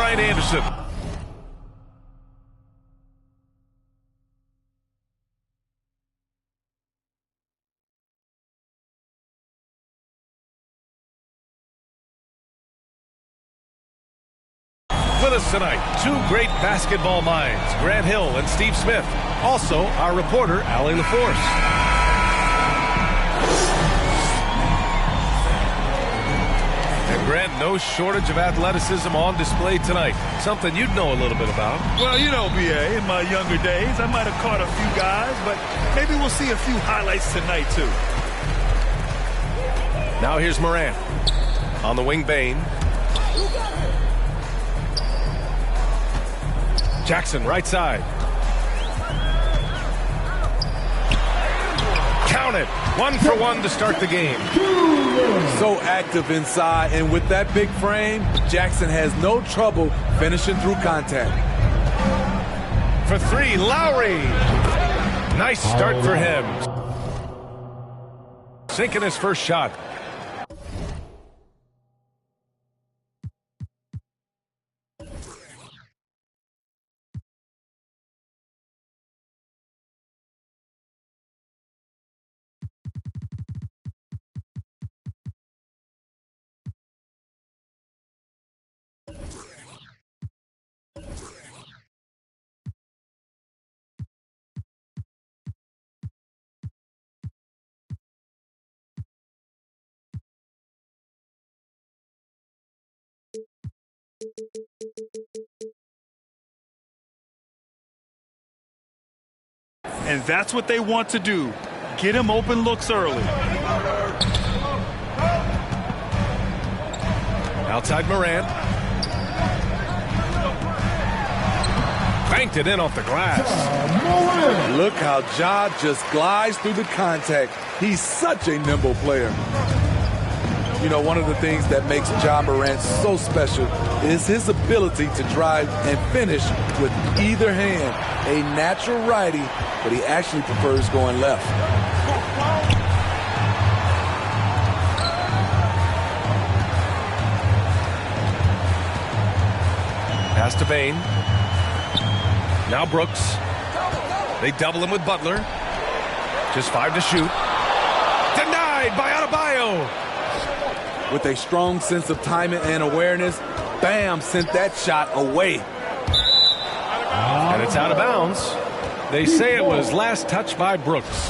Brian Anderson. With us tonight, two great basketball minds, Grant Hill and Steve Smith. Also, our reporter, Allie LaForce. And Grant, no shortage of athleticism on display tonight. Something you'd know a little bit about. Well, you know, B.A., in my younger days, I might have caught a few guys, but maybe we'll see a few highlights tonight, too. Now here's Morant. On the wing, Bain. Jackson, right side. Count it. 1 for 1 to start the game. So active inside, and with that big frame, Jackson has no trouble finishing through contact. For 3, Lowry. Nice start for him. Sinking his first shot. And that's what they want to do. Get him open looks early. Outside Morant. Banked it in off the glass. Look how Ja just glides through the contact. He's such a nimble player. You know, one of the things that makes Ja Morant so special is his ability to drive and finish with either hand. A natural righty, but he actually prefers going left. Pass to Bain. Now Brooks. They double him with Butler. Just 5 to shoot. Denied by Adebayo. With a strong sense of timing and awareness, Bam sent that shot away. And it's out of bounds. They say it was last touched by Brooks.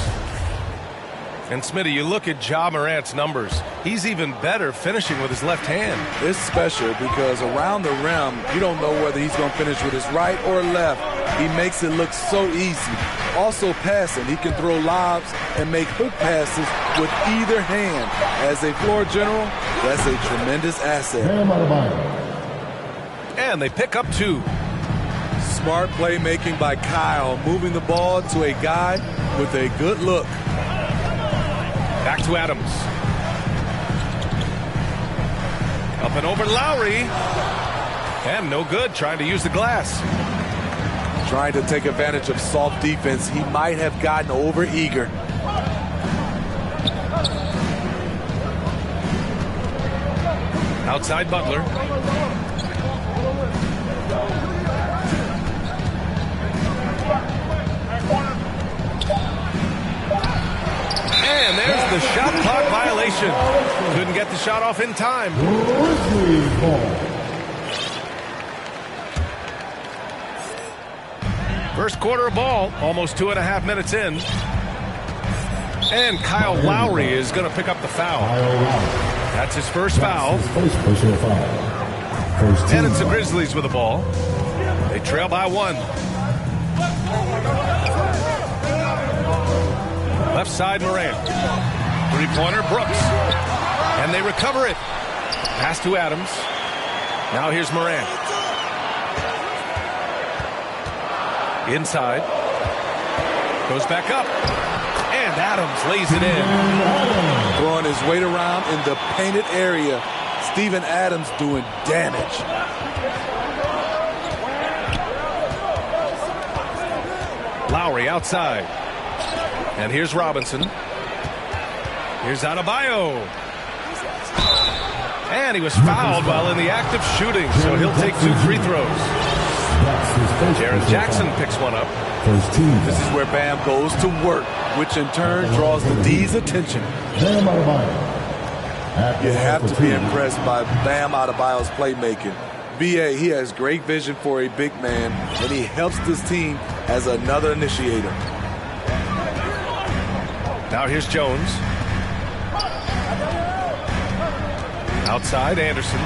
And Smitty, you look at Ja Morant's numbers. He's even better finishing with his left hand. It's special because around the rim, you don't know whether he's going to finish with his right or left. He makes it look so easy. Also passing, he can throw lobs and make hook passes with either hand. As a floor general, that's a tremendous asset. And they pick up 2. Smart playmaking by Kyle, moving the ball to a guy with a good look. Back to Adams. Up and over Lowry. And no good, trying to use the glass. Trying to take advantage of soft defense. He might have gotten over eager. Outside Butler. And there's the shot clock violation. Couldn't get the shot off in time. First quarter of ball, almost 2.5 minutes in. And Kyle Lowry is going to pick up the foul. That's his first foul. And it's the Grizzlies with the ball. They trail by 1. Left side Morant. Three-pointer Brooks. And they recover it. Pass to Adams. Now here's Morant. Inside. Goes back up. And Adams lays it in. Throwing his weight around in the painted area. Steven Adams doing damage. Lowry outside. And here's Robinson. Here's Adebayo. And he was fouled while in the act of shooting, so he'll take 2 free throws. Jaren Jackson picks one up. This is where Bam goes to work, which in turn draws the D's attention. You have to be impressed by Bam Adebayo's playmaking. BA, he has great vision for a big man, and he helps this team as another initiator. Now here's Jones. Outside, Anderson.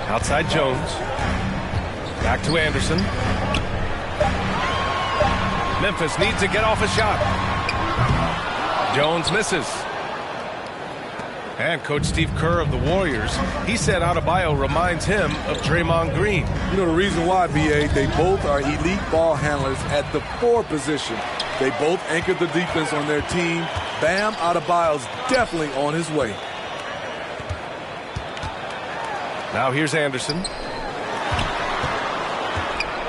Outside, Jones. Back to Anderson. Memphis needs to get off a shot. Jones misses. And Coach Steve Kerr of the Warriors, he said Adebayo reminds him of Draymond Green. You know the reason why, BA, they both are elite ball handlers at the 4 position. They both anchor the defense on their team. Bam Adebayo's definitely on his way. Now here's Anderson.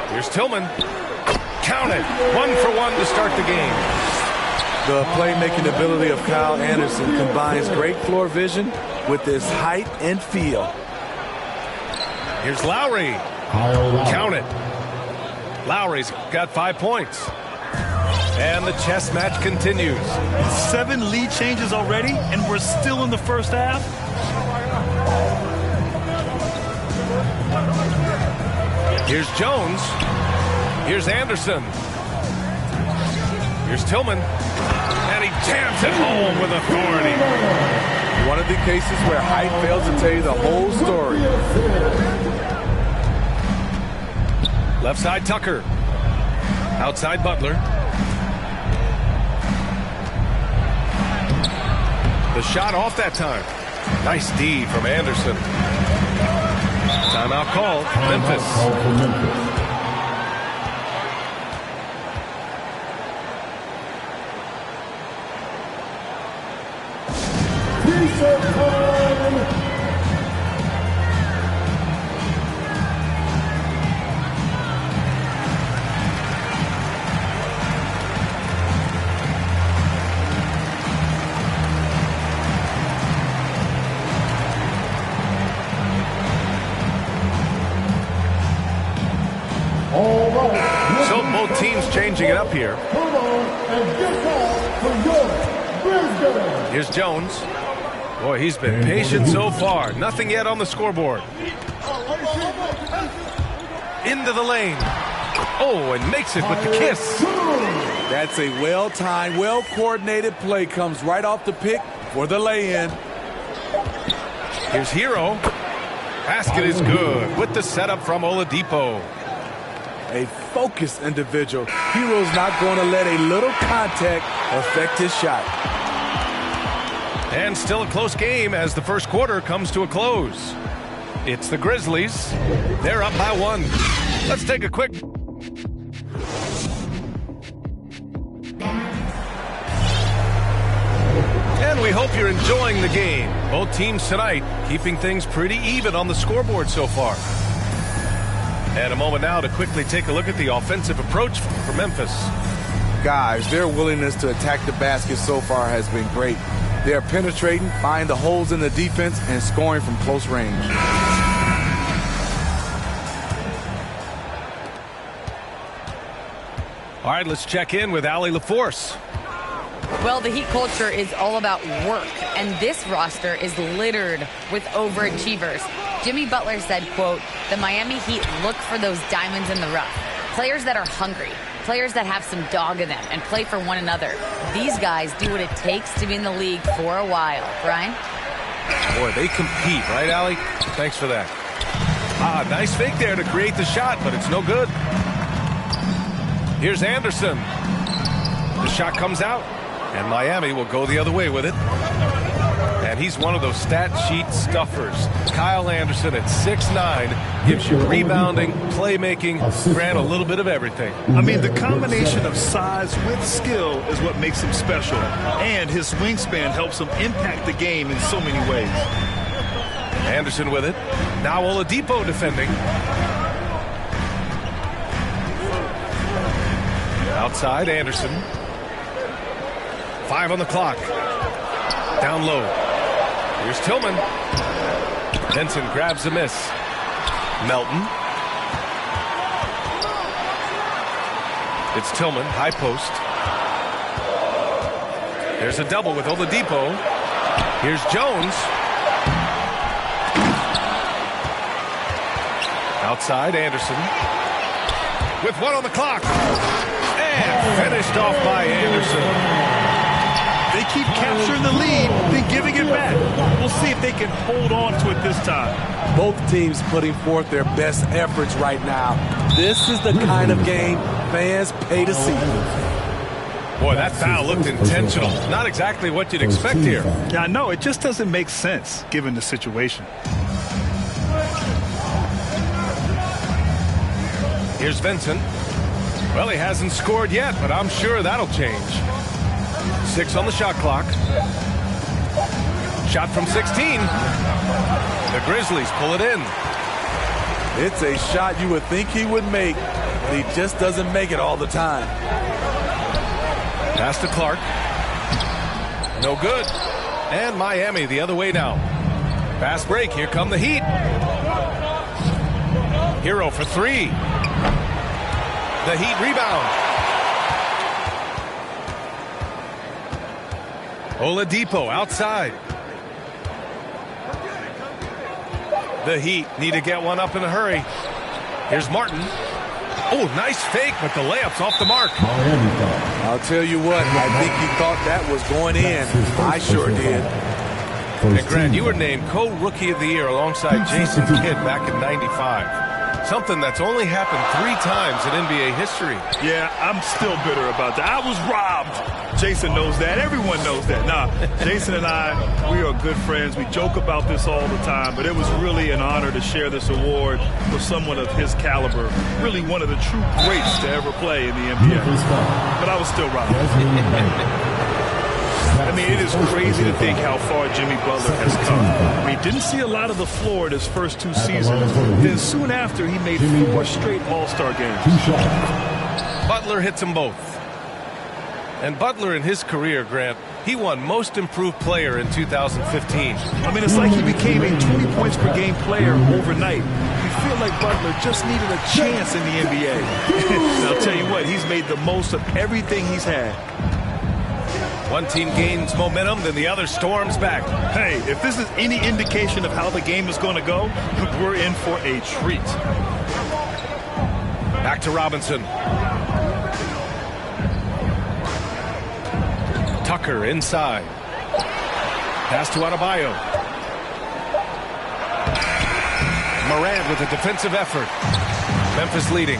Here's Tillman. Count it. 1 for 1 to start the game. The playmaking ability of Kyle Anderson combines great floor vision with his height and feel. Here's Lowry. Count it. Lowry's got 5 points. And the chess match continues. 7 lead changes already, and we're still in the first half. Here's Jones. Here's Anderson. Here's Tillman. And he jams it home with authority. One of the cases where height fails to tell you the whole story. Left side, Tucker. Outside, Butler. The shot off that time. Nice D from Anderson. Timeout called. Memphis. So both teams changing it up here. Here's Jones. Boy, he's been patient so far. Nothing yet on the scoreboard. Into the lane. Oh, and makes it with the kiss. That's a well-timed, well-coordinated play. Comes right off the pick for the lay-in. Here's Hero. Basket is good with the setup from Oladipo. A focused individual. Hero's not going to let a little contact affect his shot. And still a close game as the first quarter comes to a close. It's the Grizzlies. They're up by 1. Let's take a quick... And we hope you're enjoying the game. Both teams tonight keeping things pretty even on the scoreboard so far. And a moment now to quickly take a look at the offensive approach for Memphis. Guys, their willingness to attack the basket so far has been great. They're penetrating, finding the holes in the defense, and scoring from close range. All right, let's check in with Allie LaForce. Well, the Heat culture is all about work, and this roster is littered with overachievers. Jimmy Butler said, quote, "The Miami Heat look for those diamonds in the rough. Players that are hungry, players that have some dog in them and play for one another. These guys do what it takes to be in the league for a while." Brian? Boy, they compete, right, Allie? Thanks for that. Nice fake there to create the shot, but it's no good. Here's Anderson. The shot comes out, and Miami will go the other way with it. And he's one of those stat sheet stuffers. Kyle Anderson at 6'9" gives you rebounding, playmaking, grant a little bit of everything. I mean, the combination of size with skill is what makes him special. And his wingspan helps him impact the game in so many ways. Anderson with it. Now Oladipo defending. Outside, Anderson. 5 on the clock. Down low. Here's Tillman. Benson grabs a miss. Melton. It's Tillman, high post. There's a double with Oladipo. Here's Jones. Outside, Anderson. With 1 on the clock. And finished off by Anderson. They keep capturing the lead, then giving it back. We'll see if they can hold on to it this time. Both teams putting forth their best efforts right now. This is the kind of game fans pay to see. Boy, that foul looked intentional. Not exactly what you'd expect here. Yeah, I know. It just doesn't make sense given the situation. Here's Vincent. Well, he hasn't scored yet, but I'm sure that'll change. 6 on the shot clock. Shot from 16. The Grizzlies pull it in. It's a shot you would think he would make, but he just doesn't make it all the time. Pass to Clark. No good. And Miami the other way now. Fast break. Here come the Heat. Hero for 3. The Heat rebound. Oladipo outside. The Heat need to get one up in a hurry. Here's Martin. Oh, nice fake, but the layup's off the mark. I'll tell you what, I think you thought that was going in. I sure did. And Grant, you were named co-rookie of the year alongside Jason Kidd back in '95. Something that's only happened 3 times in NBA history. Yeah, I'm still bitter about that. I was robbed. Jason knows that. Everyone knows that. Nah, Jason and I, we are good friends. We joke about this all the time, but it was really an honor to share this award with someone of his caliber. Really one of the true greats to ever play in the NBA. But I was still robbed. I mean, it is crazy to think how far Jimmy Butler has come. I mean, didn't see a lot of the floor in his first 2 seasons. Then soon after, he made 4 straight All-Star games. Butler hits them both. And Butler in his career, Grant, he won Most Improved Player in 2015. I mean, it's like he became a 20 points per game player overnight. You feel like Butler just needed a chance in the NBA. And I'll tell you what, he's made the most of everything he's had. One team gains momentum, then the other storms back. Hey, if this is any indication of how the game is going to go, we're in for a treat. Back to Robinson. Tucker inside. Pass to Adebayo. Morant with a defensive effort. Memphis leading.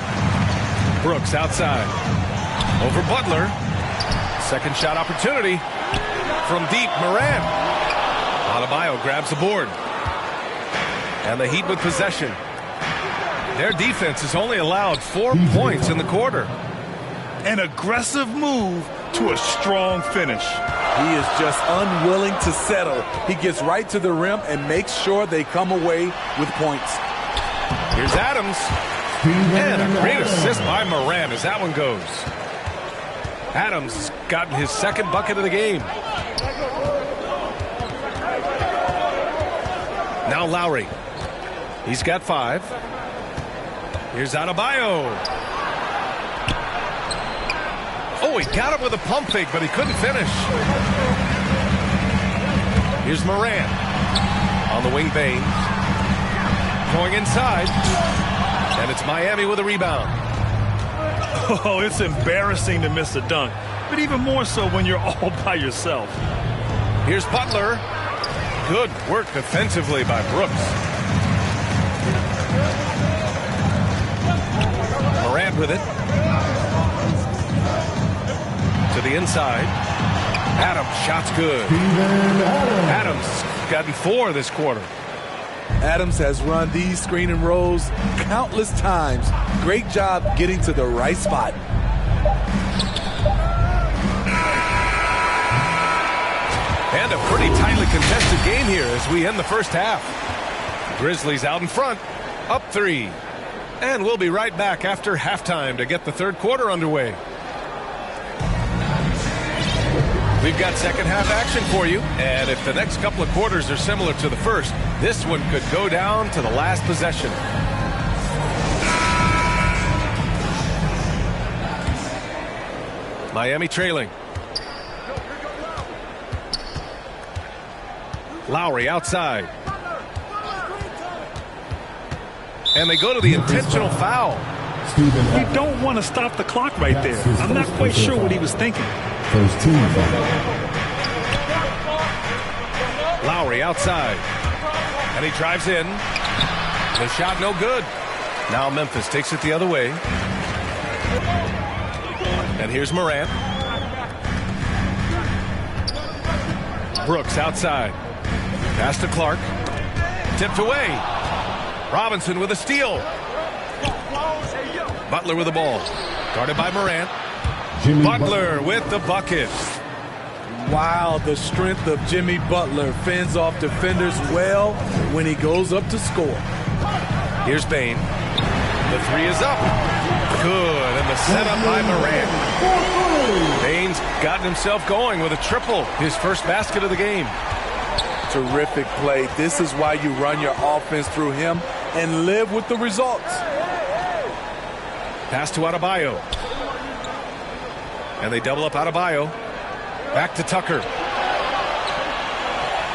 Brooks outside. Over Butler. Second shot opportunity from deep. Morant. Adebayo grabs the board. And the Heat with possession. Their defense has only allowed 4 points in the quarter. An aggressive move to a strong finish. He is just unwilling to settle. He gets right to the rim and makes sure they come away with points. Here's Adams. And a great assist by Morant as that one goes. Adams has gotten his second bucket of the game. Now Lowry. He's got 5. Here's Adebayo. Oh, he got him with a pump fake, but he couldn't finish. Here's Morant. On the wing, Baines. Going inside. And it's Miami with a rebound. Oh, it's embarrassing to miss a dunk, but even more so when you're all by yourself. Here's Butler. Good work defensively by Brooks. Morant with it. To the inside. Adams, shot's good. Adams gotten 4 this quarter. Adams has run these screen and rolls countless times. Great job getting to the right spot. And a pretty tightly contested game here as we end the first half. Grizzlies out in front, up 3. And we'll be right back after halftime to get the third quarter underway. We've got second half action for you, and if the next couple of quarters are similar to the first, this one could go down to the last possession. Miami trailing. Lowry outside. And they go to the intentional foul. You don't want to stop the clock right there. I'm not quite sure what he was thinking. First team foul. Lowry outside. And he drives in. The shot no good. Now Memphis takes it the other way. And here's Morant. Brooks outside. Pass to Clark. Tipped away. Robinson with a steal. Butler with the ball. Guarded by Morant. Butler with the bucket. Wow, the strength of Jimmy Butler fends off defenders well when he goes up to score. Here's Bain. The three is up. Good, and the setup by Morant. Bain's gotten himself going with a triple. His first basket of the game. Terrific play. This is why you run your offense through him and live with the results. Pass to Adebayo. And they double up Adebayo. Back to Tucker.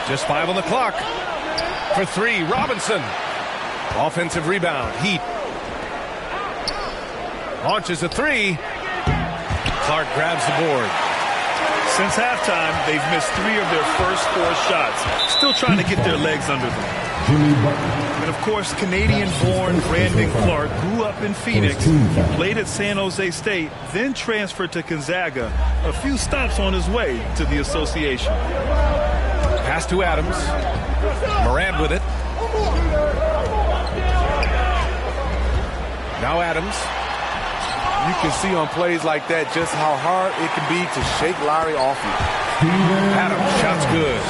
Just 5 on the clock. For 3, Robinson. Offensive rebound. Heat. Launches a 3. Clark grabs the board. Since halftime, they've missed 3 of their first 4 shots. Still trying to get their legs under them. And of course, Canadian-born Brandon Clark grew up in Phoenix, played at San Jose State, then transferred to Gonzaga. A few stops on his way to the association. Pass to Adams. Morant with it. Now Adams. You can see on plays like that just how hard it can be to shake Lowry off you. Adams, shot's good.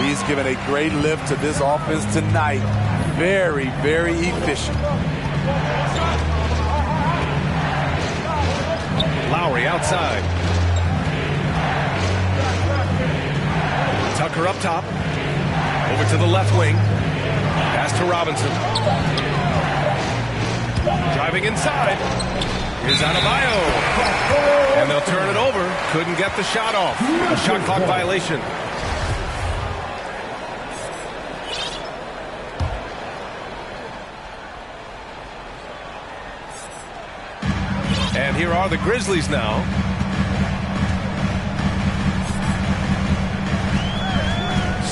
He's given a great lift to this offense tonight. Very, very efficient. Lowry outside. Tucker up top. Over to the left wing. Pass to Robinson. Driving inside. Here's Adebayo. And they'll turn it over. Couldn't get the shot off. A shot clock violation. And here are the Grizzlies now.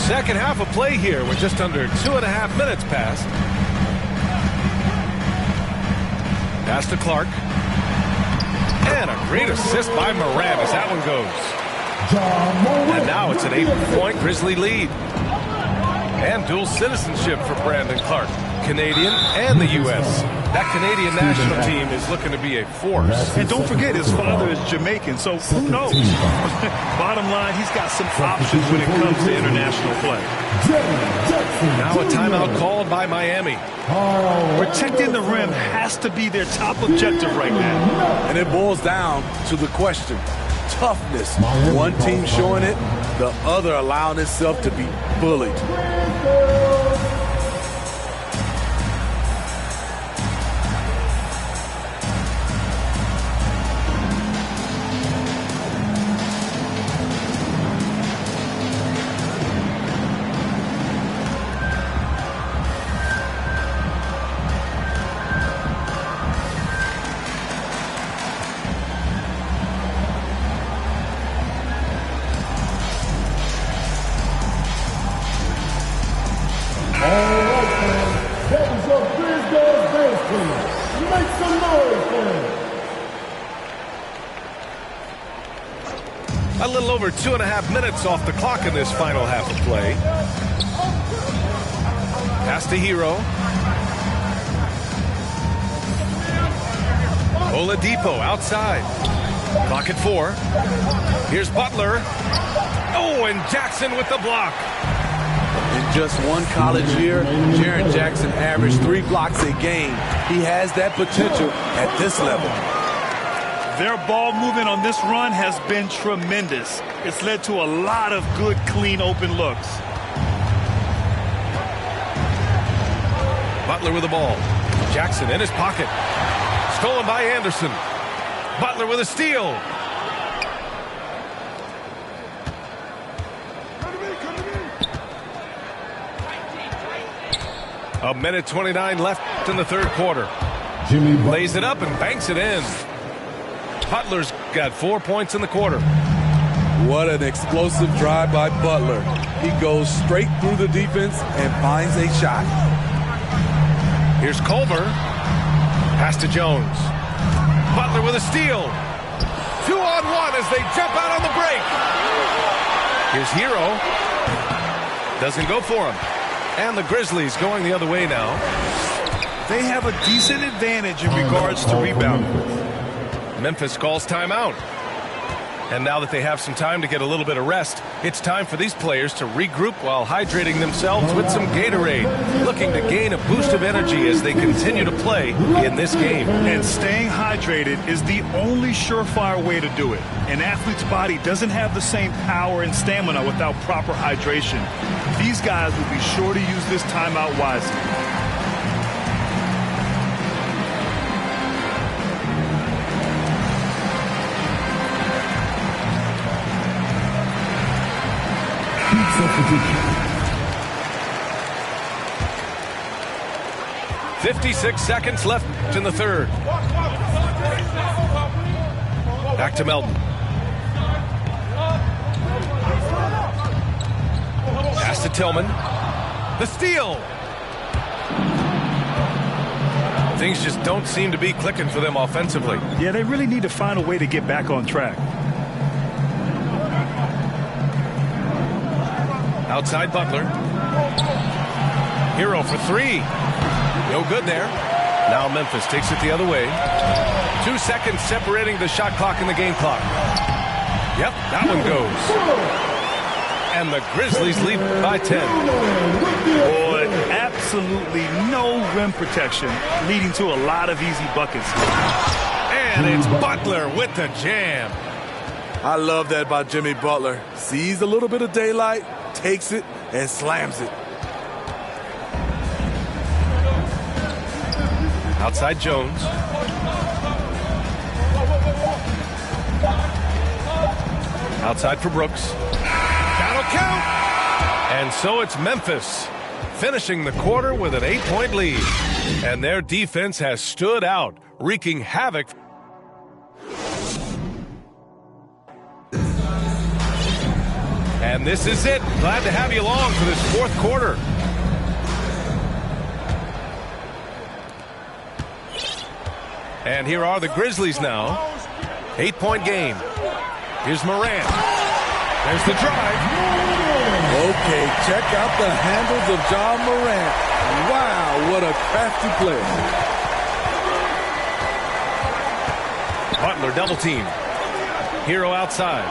Second half of play here with just under 2.5 minutes passed. Pass to Clark. And a great assist by Morant as that one goes. And now it's an 8-point Grizzly lead. And dual citizenship for Brandon Clark. Canadian and the U.S. That Canadian national team is looking to be a force. And don't forget, his father is Jamaican, so who knows? Bottom line, he's got some options when it comes to international play. Now a timeout called by Miami. Protecting the rim has to be their top objective right now. And it boils down to the question. Toughness. One team showing it, the other allowing itself to be bullied. A little over 2.5 minutes off the clock in this final half of play. Pass to Hero. Oladipo outside. Clock at 4. Here's Butler. Oh, and Jackson with the block. In just one college year, Jaren Jackson averaged 3 blocks a game. He has that potential at this level. Their ball movement on this run has been tremendous. It's led to a lot of good, clean, open looks. Butler with the ball. Jackson in his pocket. Stolen by Anderson. Butler with a steal. A minute 29 left in the third quarter. Lays it up and banks it in. Butler's got 4 points in the quarter. What an explosive drive by Butler. He goes straight through the defense and finds a shot. Here's Culver. Pass to Jones. Butler with a steal. 2-on-1 as they jump out on the break. Here's Hero. Doesn't go for him. And the Grizzlies going the other way now. They have a decent advantage in regards to rebounding. Memphis calls timeout. And now that they have some time to get a little bit of rest, it's time for these players to regroup while hydrating themselves with some Gatorade, looking to gain a boost of energy as they continue to play in this game. And staying hydrated is the only surefire way to do it. An athlete's body doesn't have the same power and stamina without proper hydration. These guys will be sure to use this timeout wisely. Substitution. 56 seconds left in the third. Back to Melton. Pass to Tillman. The steal. Things just don't seem to be clicking for them offensively. Yeah, they really need to find a way to get back on track. Outside Butler. Hero for three. No good there. Now Memphis takes it the other way. 2 seconds separating the shot clock and the game clock. Yep, that one goes. And the Grizzlies lead by 10. Boy, absolutely no rim protection, leading to a lot of easy buckets. And it's Butler with the jam. I love that by Jimmy Butler. Sees a little bit of daylight, takes it, and slams it. Outside Jones. Outside for Brooks. That'll count. And so it's Memphis finishing the quarter with an 8-point lead. And their defense has stood out, wreaking havoc. And this is it. Glad to have you along for this fourth quarter. And here are the Grizzlies now. 8-point game. Here's Morant. There's the drive. Okay, check out the handles of John Morant. Wow, what a crafty player. Butler double team. Hero outside.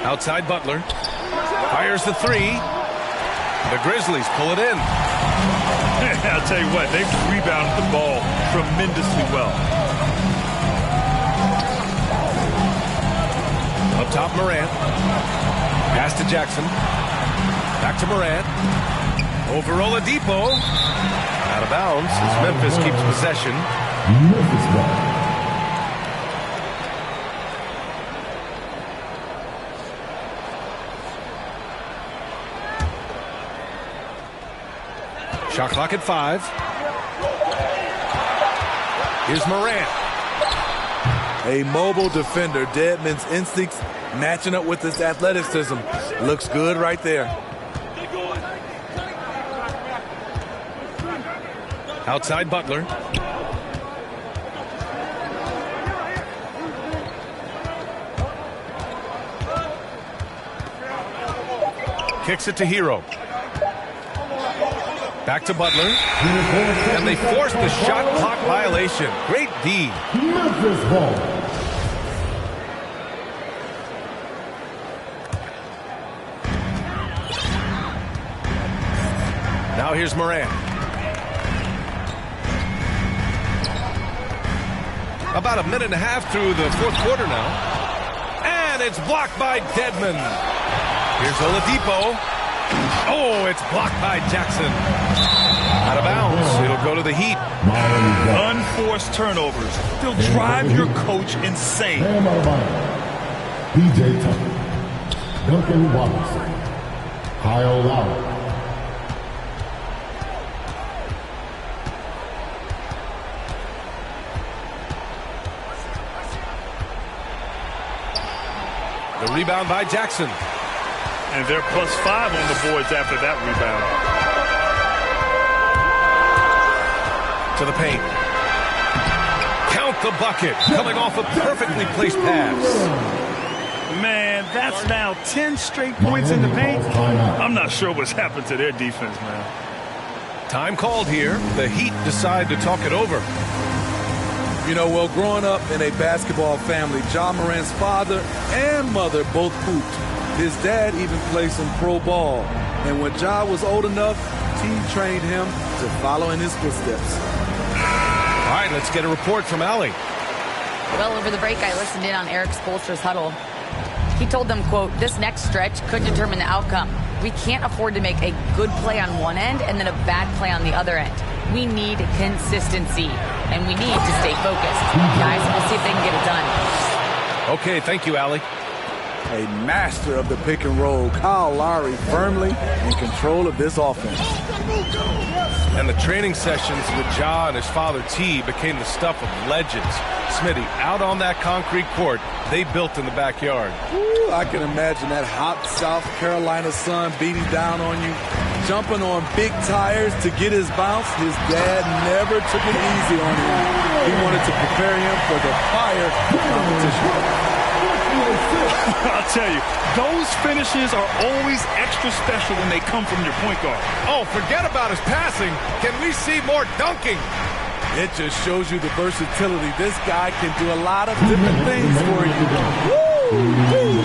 Outside Butler. Fires the three. The Grizzlies pull it in. I'll tell you what, they've rebounded the ball tremendously well. Up top, Morant. Pass to Jackson. Back to Morant. Over Oladipo. Out of bounds as Memphis keeps possession. Memphis ball. Shot clock at 5. Here's Morant. A mobile defender. Deadman's instincts matching up with his athleticism. Looks good right there. Outside Butler. Kicks it to Hero. Back to Butler. And they force the shot clock violation. Great D. Memphis ball. Now here's Morant. About a minute and a half through the fourth quarter now. And it's blocked by Dedmon. Here's Oladipo. Oh, it's blocked by Jackson. Out of bounds. It'll go to the Heat. Unforced turnovers. They'll drive your coach insane. DJ Tucker, Duncan Robinson, Kyle Lowry. The rebound by Jackson. And they're +5 on the boards after that rebound. To the paint. Count the bucket. Coming off a perfectly placed pass. Man, that's now 10 straight points in the paint. I'm not sure what's happened to their defense, man. Time called here. The Heat decide to talk it over. You know, well, growing up in a basketball family, Ja Morant's father and mother both hooped. His dad even played some pro ball. And when Ja was old enough, team trained him to follow in his footsteps. All right, let's get a report from Allie. Well, over the break, I listened in on Eric Spoelstra's huddle. He told them, quote, "This next stretch could determine the outcome. We can't afford to make a good play on one end and then a bad play on the other end. We need consistency, and we need to stay focused. Guys, we'll see if they can get it done." Okay, thank you, Allie. A master of the pick and roll, Kyle Lowry firmly in control of this offense. And the training sessions with Ja and his father T became the stuff of legends. Smitty, out on that concrete court they built in the backyard. Ooh, I can imagine that hot South Carolina sun beating down on you, jumping on big tires to get his bounce. His dad never took it easy on him. He wanted to prepare him for the fire competition. I'll tell you, those finishes are always extra special when they come from your point guard. Oh, forget about his passing. Can we see more dunking? It just shows you the versatility. This guy can do a lot of different things for you. Woo!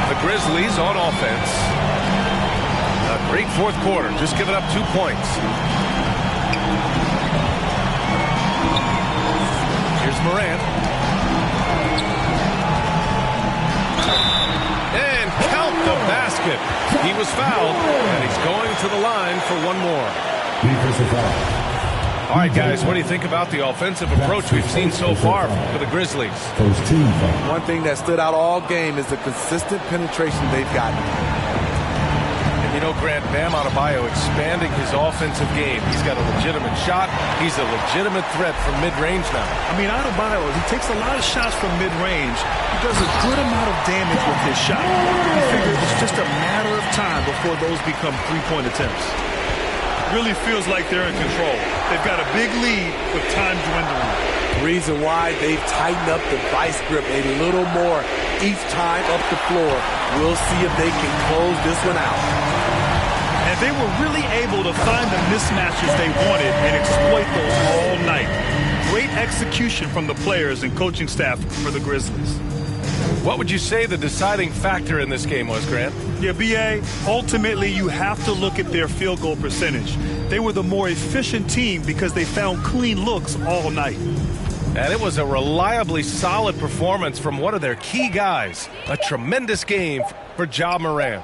The Grizzlies on offense. A great fourth quarter, just giving up 2 points. Here's Morant. And count the basket. He was fouled, and he's going to the line for one more. Defensive foul. All right, guys, what do you think about the offensive approach we've seen so far for the Grizzlies? First team foul. One thing that stood out all game is the consistent penetration they've gotten. And you know, Grant, Bam Adebayo expanding his offensive game. He's got a legitimate shot. He's a legitimate threat from mid-range now. I mean, Adebayo, he takes a lot of shots from mid-range. He does a good amount of damage with his shot. You figure it's just a matter of time before those become three-point attempts. Really feels like they're in control. They've got a big lead with time dwindling. Reason why they've tightened up the vice grip a little more each time up the floor. We'll see if they can close this one out. And they were really able to find the mismatches they wanted and exploit those all night. Great execution from the players and coaching staff for the Grizzlies. What would you say the deciding factor in this game was, Grant? Yeah, B.A., ultimately you have to look at their field goal percentage. They were the more efficient team because they found clean looks all night. And it was a reliably solid performance from one of their key guys. A tremendous game for Ja Morant.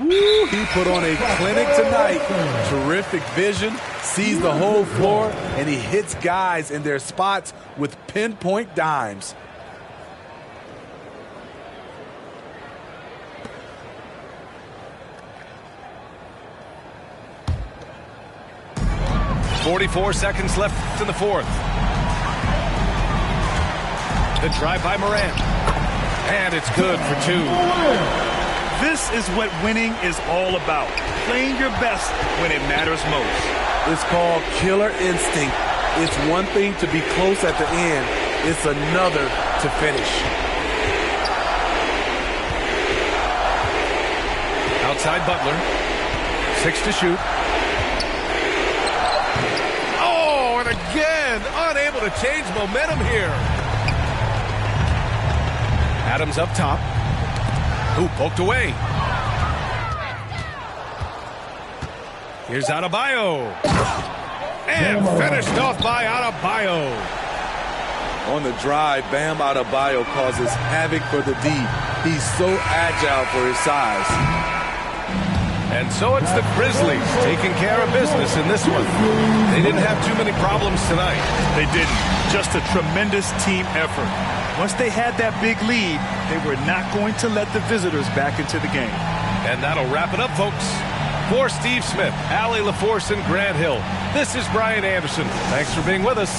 Woo, he put on a clinic tonight. Terrific vision, sees the whole floor, and he hits guys in their spots with pinpoint dimes. .44 seconds left in the fourth. The drive by Morant. And it's good for two. This is what winning is all about. Playing your best when it matters most. It's called killer instinct. It's one thing to be close at the end. It's another to finish. Outside Butler. 6 to shoot. Again, unable to change momentum here. Adams up top. Who poked away. Here's Adebayo. And finished off by Adebayo. On the drive, Bam Adebayo causes havoc for the D. He's so agile for his size. And so it's the Grizzlies taking care of business in this one. They didn't have too many problems tonight. They didn't. Just a tremendous team effort. Once they had that big lead, they were not going to let the visitors back into the game. And that'll wrap it up, folks. For Steve Smith, Allie LaForce, and Grant Hill, this is Brian Anderson. Thanks for being with us.